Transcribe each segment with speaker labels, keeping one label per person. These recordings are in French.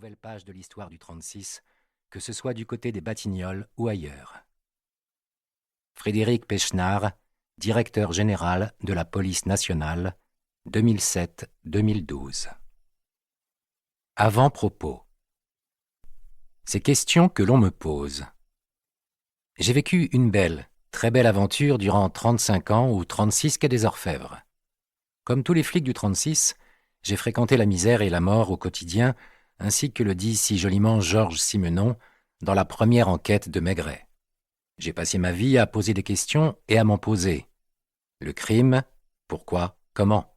Speaker 1: nouvelle page de l'histoire du 36, que ce soit du côté des Batignolles ou ailleurs. Frédéric Pechnard, directeur général de la police nationale, 2007-2012. Avant-propos. Ces questions que l'on me pose. J'ai vécu une belle, très belle aventure durant 35 ans ou 36 quai des Orfèvres. Comme tous les flics du 36, j'ai fréquenté la misère et la mort au quotidien, ainsi que le dit si joliment Georges Simenon dans la première enquête de Maigret. J'ai passé ma vie à poser des questions et à m'en poser. Le crime, pourquoi, comment?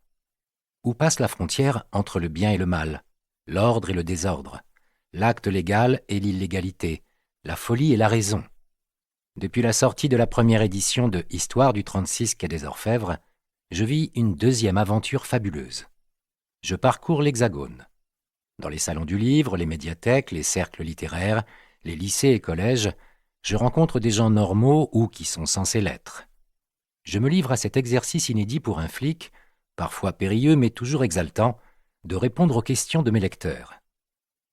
Speaker 1: Où passe la frontière entre le bien et le mal, l'ordre et le désordre, l'acte légal et l'illégalité, la folie et la raison? Depuis la sortie de la première édition de Histoire du 36 quai des Orfèvres, je vis une deuxième aventure fabuleuse. Je parcours l'Hexagone. Dans les salons du livre, les médiathèques, les cercles littéraires, les lycées et collèges, je rencontre des gens normaux ou qui sont censés l'être. Je me livre à cet exercice inédit pour un flic, parfois périlleux mais toujours exaltant, de répondre aux questions de mes lecteurs.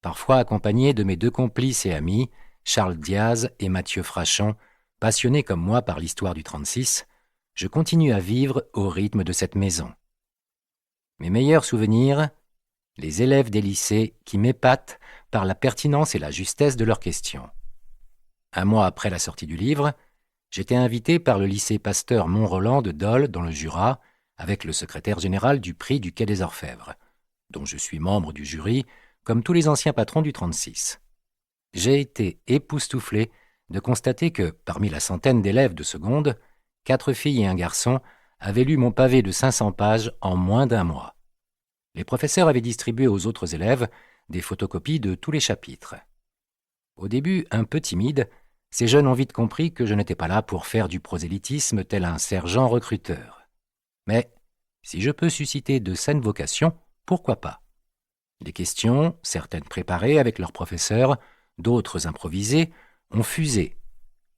Speaker 1: Parfois accompagné de mes deux complices et amis, Charles Diaz et Mathieu Frachon, passionnés comme moi par l'histoire du 36, je continue à vivre au rythme de cette maison. Mes meilleurs souvenirs, les élèves des lycées qui m'épatent par la pertinence et la justesse de leurs questions. Un mois après la sortie du livre, j'étais invité par le lycée Pasteur Mont-Roland de Dole dans le Jura avec le secrétaire général du prix du Quai des Orfèvres, dont je suis membre du jury, comme tous les anciens patrons du 36. J'ai été époustouflé de constater que, parmi la centaine d'élèves de seconde, 4 filles et un garçon avaient lu mon pavé de 500 pages en moins d'un mois. Les professeurs avaient distribué aux autres élèves des photocopies de tous les chapitres. Au début, un peu timide, ces jeunes ont vite compris que je n'étais pas là pour faire du prosélytisme tel un sergent recruteur. Mais, si je peux susciter de saines vocations, pourquoi pas? Les questions, certaines préparées avec leurs professeurs, d'autres improvisées, ont fusé.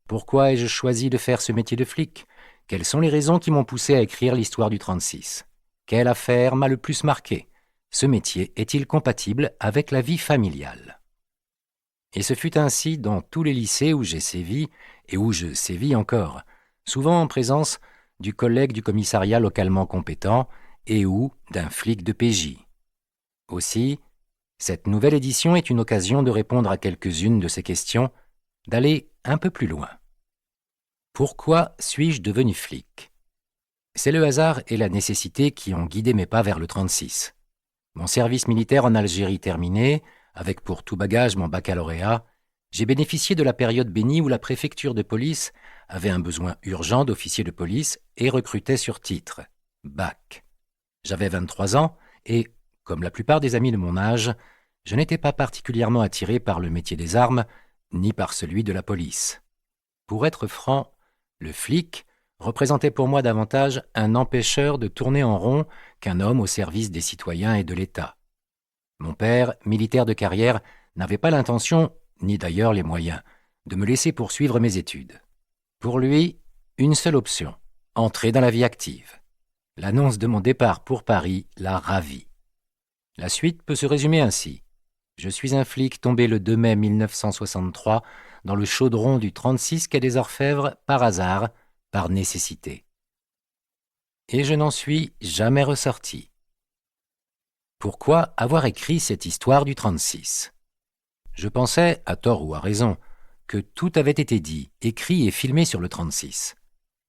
Speaker 1: Pourquoi ai-je choisi de faire ce métier de flic? Quelles sont les raisons qui m'ont poussé à écrire l'histoire du 36? Quelle affaire m'a le plus marqué? Ce métier est-il compatible avec la vie familiale? Et ce fut ainsi dans tous les lycées où j'ai sévi et où je sévis encore, souvent en présence du collègue du commissariat localement compétent et ou d'un flic de PJ. Aussi, cette nouvelle édition est une occasion de répondre à quelques-unes de ces questions, d'aller un peu plus loin. Pourquoi suis-je devenu flic? C'est le hasard et la nécessité qui ont guidé mes pas vers le 36. Mon service militaire en Algérie terminé, avec pour tout bagage mon baccalauréat, j'ai bénéficié de la période bénie où la préfecture de police avait un besoin urgent d'officiers de police et recrutait sur titre, bac. J'avais 23 ans et, comme la plupart des amis de mon âge, je n'étais pas particulièrement attiré par le métier des armes, ni par celui de la police. Pour être franc, le flic représentait pour moi davantage un empêcheur de tourner en rond qu'un homme au service des citoyens et de l'État. Mon père, militaire de carrière, n'avait pas l'intention, ni d'ailleurs les moyens, de me laisser poursuivre mes études. Pour lui, une seule option, entrer dans la vie active. L'annonce de mon départ pour Paris l'a ravi. La suite peut se résumer ainsi. Je suis un flic tombé le 2 mai 1963 dans le chaudron du 36 quai des Orfèvres par hasard, par nécessité. Et je n'en suis jamais ressorti. Pourquoi avoir écrit cette histoire du 36? Je pensais, à tort ou à raison, que tout avait été dit, écrit et filmé sur le 36.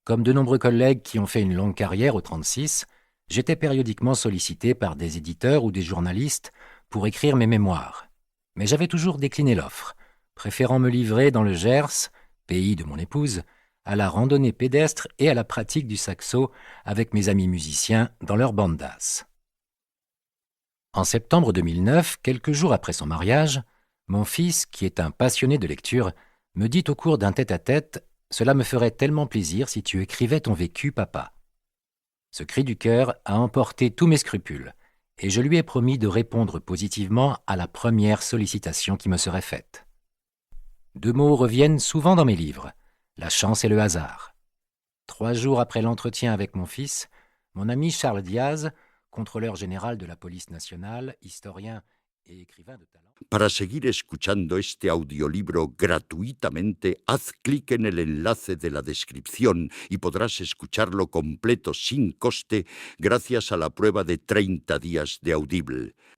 Speaker 1: Comme de nombreux collègues qui ont fait une longue carrière au 36, j'étais périodiquement sollicité par des éditeurs ou des journalistes pour écrire mes mémoires. Mais j'avais toujours décliné l'offre, préférant me livrer dans le Gers, pays de mon épouse, à la randonnée pédestre et à la pratique du saxo avec mes amis musiciens dans leur bandas. En septembre 2009, quelques jours après son mariage, mon fils, qui est un passionné de lecture, me dit au cours d'un tête-à-tête « Cela me ferait tellement plaisir si tu écrivais ton vécu, papa ». Ce cri du cœur a emporté tous mes scrupules, et je lui ai promis de répondre positivement à la première sollicitation qui me serait faite. 2 mots reviennent souvent dans mes livres, la chance et le hasard. 3 jours après l'entretien avec mon fils, mon ami Charles Diaz, contrôleur général de la police nationale, historien et écrivain de talent.
Speaker 2: Para seguir escuchando este audiolibro gratuitamente, haz clic en el enlace de la descripción y podrás escucharlo completo sin coste gracias a la prueba de 30 días de Audible.